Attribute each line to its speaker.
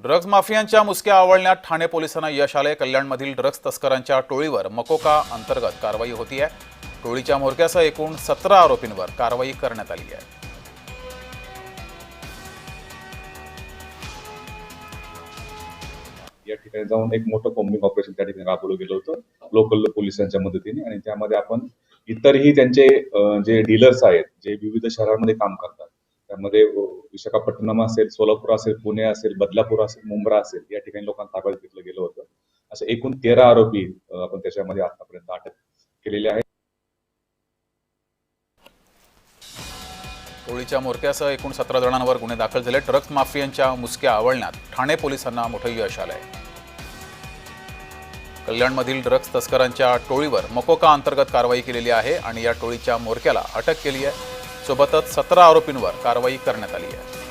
Speaker 1: Drugs माफियांच्या मुसक्या आवळण्यात ठाणे पोलिसांना यश आले। कल्याणमधील ड्रग्ज तस्करांच्या टोळीवर मकोका अंतर्गत कारवाई होती आहे। टोळीच्या म्होरक्यासह एकूण 17 आरोपींवर कारवाई करण्यात आली आहे।
Speaker 2: या ठिकाणी जाऊन एक मोठं कॉम्बिंग ऑपरेशन त्या ठिकाणी राबवलं गेलं होतं लोकल पोलिसांच्या मदतीने। आणि त्यामध्ये आपण इतरही त्यांचे जे डीलर्स आहेत जे विविध शहरांमध्ये काम करतात, त्यामध्ये विशाखापट्टणम असेल, सोलापूर असेल, पुणे असेल, बदलापूर असेल, मुंब्रा असेल, या ठिकाणी लोकांना ताब्यात घेतलं गेलं होतं। असे एकूण 13 आरोपी आपण त्याच्यामध्ये आतापर्यंत अटक केलेले आहेत।
Speaker 1: टोळीच्या म्होरक्यासह एकूण 17 जणांवर गुन्हे दाखल झाले। ड्रग्ज माफियांच्या मुसक्या आवळण्यात ठाणे पोलिसांना मोठं यश आलंय। कल्याणमधील ड्रग्ज तस्करांच्या टोळीवर मकोका अंतर्गत कारवाई केलेली आहे आणि या टोळीच्या म्होरक्याला अटक केली आहे। सोबतच 17 आरोपींवर कारवाई करण्यात आली आहे।